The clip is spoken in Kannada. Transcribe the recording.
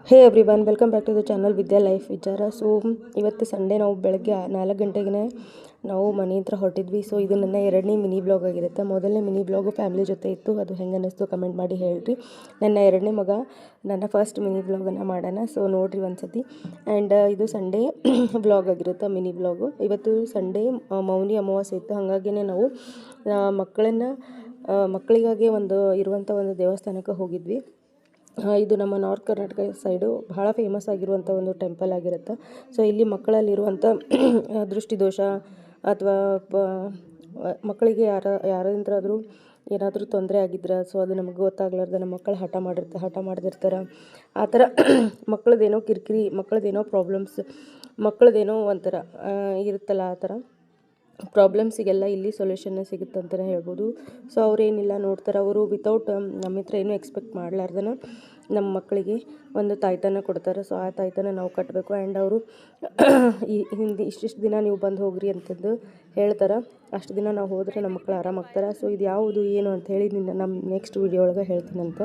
Hey everyone, welcome back to the channel Vidya life ವಿಚಾರ. ಸೊ ಇವತ್ತು ಸಂಡೇ ನಾವು ಬೆಳಗ್ಗೆ 4 ಗಂಟೆಗೆ ನಾವು ಮನೆ ಹತ್ರ ಹೊರಟಿದ್ವಿ. ಸೊ ಇದು ನನ್ನ 2ನೇ ಮಿನಿ ಬ್ಲಾಗ್ ಆಗಿರುತ್ತೆ. ಮೊದಲನೇ ಮಿನಿ ಬ್ಲಾಗು ಫ್ಯಾಮಿಲಿ ಜೊತೆ ಇತ್ತು. ಅದು ಹೆಂಗೆ ಅನ್ನಿಸ್ತು ಕಮೆಂಟ್ ಮಾಡಿ ಹೇಳ್ರಿ. ನನ್ನ 2ನೇ ಮಗ ನನ್ನ ಫಸ್ಟ್ ಮಿನಿ ಬ್ಲಾಗನ್ನು ಮಾಡೋಣ. ಸೊ ನೋಡಿರಿ ಒಂದ್ಸತಿ. ಆ್ಯಂಡ್ ಇದು ಸಂಡೇ ಬ್ಲಾಗ್ ಆಗಿರುತ್ತೆ, ಮಿನಿ ಬ್ಲಾಗು. ಇವತ್ತು ಸಂಡೇ ಮೌನಿ ಅಮಾವಾಸ್ಯೆ ಇತ್ತು. ಹಾಗಾಗಿನೇ ನಾವು ಮಕ್ಕಳಿಗಾಗಿ ಇರುವಂಥ ಒಂದು ದೇವಸ್ಥಾನಕ್ಕೆ ಹೋಗಿದ್ವಿ. ಇದು ನಮ್ಮ ನಾರ್ತ್ ಕರ್ನಾಟಕ ಸೈಡು ಭಾಳ ಫೇಮಸ್ ಆಗಿರುವಂಥ ಒಂದು ಟೆಂಪಲ್ ಆಗಿರುತ್ತೆ. ಸೊ ಇಲ್ಲಿ ಮಕ್ಕಳಲ್ಲಿರುವಂಥ ದೃಷ್ಟಿದೋಷ ಅಥವಾ ಮಕ್ಕಳಿಗೆ ಯಾರಿಂದಾದ್ರೂ ಏನಾದರೂ ತೊಂದರೆ ಆಗಿದ್ರೆ, ಸೊ ಅದು ನಮಗೆ ಗೊತ್ತಾಗ್ಲಾರ್ದೆ ನಮ್ಮ ಮಕ್ಕಳು ಹಠ ಮಾಡ್ದಿರ್ತಾರೆ. ಆ ಥರ ಮಕ್ಕಳದ್ದೇನೋ ಪ್ರಾಬ್ಲಮ್ಸ್, ಮಕ್ಕಳದ್ದೇನೋ ಒಂಥರ ಇರುತ್ತಲ್ಲ, ಆ ಥರ ಪ್ರಾಬ್ಲಮ್ಸಿಗೆಲ್ಲ ಇಲ್ಲಿ ಸೊಲ್ಯೂಷನ್ನೇ ಸಿಗುತ್ತೆ ಅಂತಲೇ ಹೇಳ್ಬೋದು. ಸೊ ಅವರೇನಿಲ್ಲ ನೋಡ್ತಾರೆ, ಅವರು ವಿತೌಟ್ ನಮ್ಮ ಹತ್ರ ಏನೂ ಎಕ್ಸ್ಪೆಕ್ಟ್ ಮಾಡಲಾರ್ದನ ನಮ್ಮ ಮಕ್ಕಳಿಗೆ ಒಂದು ತಾಯ್ತನ ಕೊಡ್ತಾರೆ. ಸೊ ಆ ತಾಯ್ತನ ನಾವು ಕಟ್ಟಬೇಕು. ಆ್ಯಂಡ್ ಅವರು ಇಷ್ಟಿಷ್ಟು ದಿನ ನೀವು ಬಂದು ಹೋಗ್ರಿ ಅಂತಂದು ಹೇಳ್ತಾರೆ. ಅಷ್ಟು ದಿನ ನಾವು ಹೋದರೆ ನಮ್ಮ ಮಕ್ಕಳು ಆರಾಮಾಗ್ತಾರೆ. ಸೊ ಇದು ಯಾವುದು ಏನು ಅಂತ ಹೇಳಿ ನಮ್ಮ ನೆಕ್ಸ್ಟ್ ವೀಡಿಯೋ ಒಳಗೆ ಹೇಳ್ತೀನಂತ.